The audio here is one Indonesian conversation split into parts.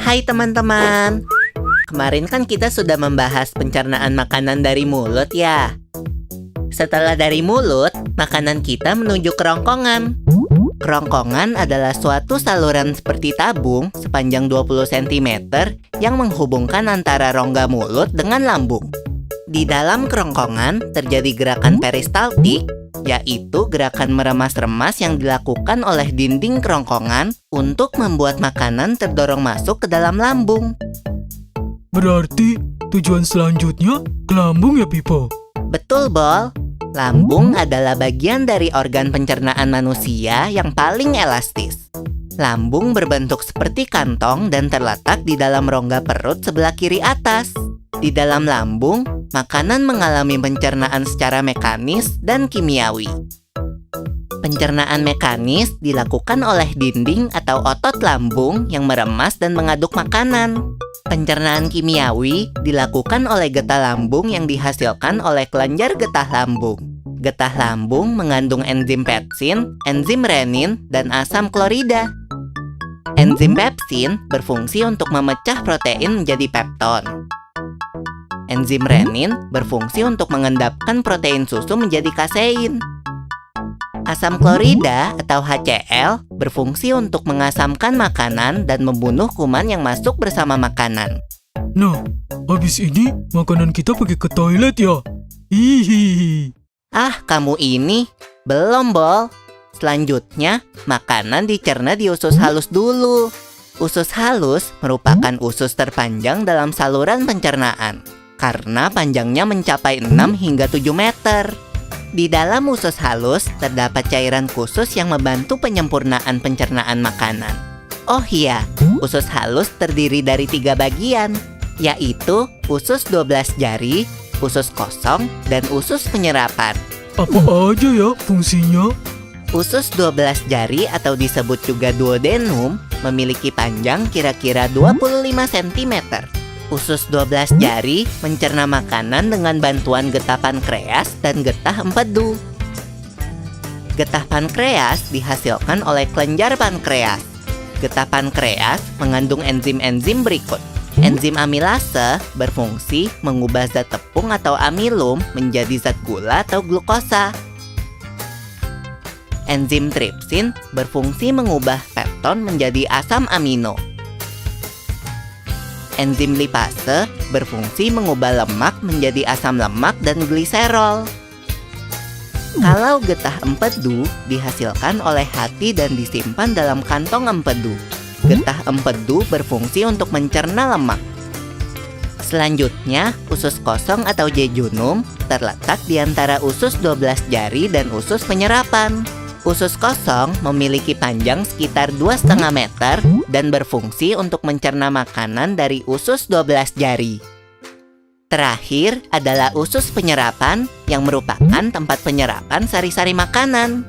Hai teman-teman. Kemarin kan kita sudah membahas pencernaan makanan dari mulut ya. Setelah dari mulut, makanan kita menuju kerongkongan. Kerongkongan adalah suatu saluran seperti tabung sepanjang 20 cm yang menghubungkan antara rongga mulut dengan lambung. Di dalam kerongkongan terjadi gerakan peristaltik, yaitu gerakan meremas-remas yang dilakukan oleh dinding kerongkongan untuk membuat makanan terdorong masuk ke dalam lambung. Berarti tujuan selanjutnya ke lambung ya, Pipo? Betul, Bol. Lambung adalah bagian dari organ pencernaan manusia yang paling elastis. Lambung berbentuk seperti kantong dan terletak di dalam rongga perut sebelah kiri atas. Di dalam lambung, makanan mengalami pencernaan secara mekanis dan kimiawi. Pencernaan mekanis dilakukan oleh dinding atau otot lambung yang meremas dan mengaduk makanan. Pencernaan kimiawi dilakukan oleh getah lambung yang dihasilkan oleh kelenjar getah lambung. Getah lambung mengandung enzim pepsin, enzim renin, dan asam klorida. Enzim pepsin berfungsi untuk memecah protein menjadi pepton. Enzim renin berfungsi untuk mengendapkan protein susu menjadi kasein. Asam klorida atau HCl berfungsi untuk mengasamkan makanan dan membunuh kuman yang masuk bersama makanan. Nah, habis ini makanan kita pergi ke toilet ya? Hihihi. Ah, kamu ini belum, Bol. Selanjutnya, makanan dicerna di usus halus dulu. Usus halus merupakan usus terpanjang dalam saluran pencernaan karena panjangnya mencapai 6 hingga 7 meter. Di dalam usus halus terdapat cairan khusus yang membantu penyempurnaan pencernaan makanan. Oh iya, usus halus terdiri dari 3 bagian, yaitu usus 12 jari, usus kosong, dan usus penyerapan. Apa aja ya fungsinya? Usus 12 jari atau disebut juga duodenum memiliki panjang kira-kira 25 cm. Usus 12 jari mencerna makanan dengan bantuan getah pankreas dan getah empedu. Getah pankreas dihasilkan oleh kelenjar pankreas. Getah pankreas mengandung enzim-enzim berikut. Enzim amilase berfungsi mengubah zat tepung atau amilum menjadi zat gula atau glukosa. Enzim tripsin berfungsi mengubah pepton menjadi asam amino. Enzim lipase berfungsi mengubah lemak menjadi asam lemak dan gliserol. Kalau getah empedu dihasilkan oleh hati dan disimpan dalam kantong empedu. Getah empedu berfungsi untuk mencerna lemak. Selanjutnya, usus kosong atau jejunum terletak di antara usus 12 jari dan usus penyerapan. Usus kosong memiliki panjang sekitar 2,5 meter dan berfungsi untuk mencerna makanan dari usus 12 jari. Terakhir adalah usus penyerapan yang merupakan tempat penyerapan sari-sari makanan.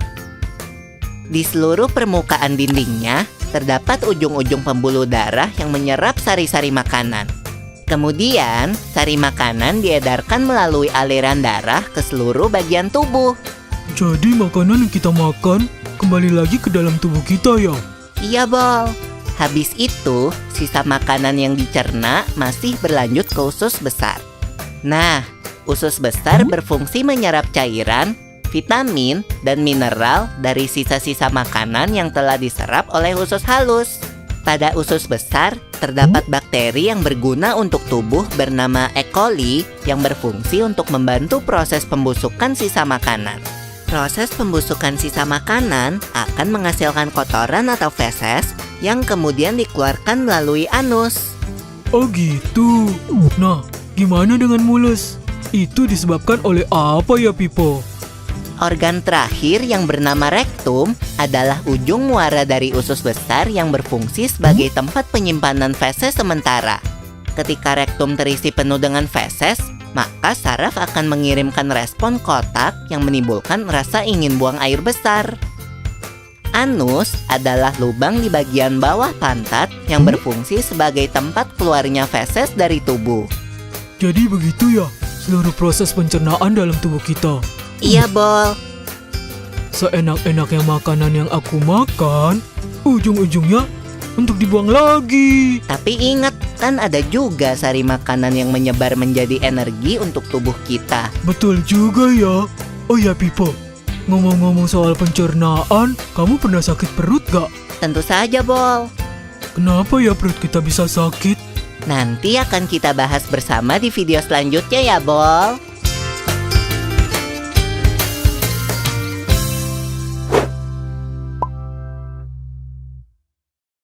Di seluruh permukaan dindingnya terdapat ujung-ujung pembuluh darah yang menyerap sari-sari makanan. Kemudian, sari makanan diedarkan melalui aliran darah ke seluruh bagian tubuh. Jadi makanan yang kita makan kembali lagi ke dalam tubuh kita ya? Iya, Bol. Habis itu, sisa makanan yang dicerna masih berlanjut ke usus besar. Nah, usus besar berfungsi menyerap cairan, vitamin, dan mineral dari sisa-sisa makanan yang telah diserap oleh usus halus. Pada usus besar, terdapat bakteri yang berguna untuk tubuh bernama E. coli yang berfungsi untuk membantu proses pembusukan sisa makanan. Proses pembusukan sisa makanan akan menghasilkan kotoran atau feses yang kemudian dikeluarkan melalui anus. Oh gitu. Nah, gimana dengan mulus? Itu disebabkan oleh apa ya, Pipo? Organ terakhir yang bernama rektum adalah ujung muara dari usus besar yang berfungsi sebagai tempat penyimpanan feses sementara. Ketika rektum terisi penuh dengan feses, maka saraf akan mengirimkan respon kotak yang menimbulkan rasa ingin buang air besar. Anus adalah lubang di bagian bawah pantat yang berfungsi sebagai tempat keluarnya feses dari tubuh. Jadi begitu ya, seluruh proses pencernaan dalam tubuh kita. Iya, Bol. Seenak-enaknya makanan yang aku makan, ujung-ujungnya untuk dibuang lagi. Tapi ingat, kan ada juga sari makanan yang menyebar menjadi energi untuk tubuh kita. Betul juga ya. Oh ya Pipo, ngomong-ngomong soal pencernaan, kamu pernah sakit perut gak? Tentu saja, Bol. Kenapa ya perut kita bisa sakit? Nanti akan kita bahas bersama di video selanjutnya ya, Bol.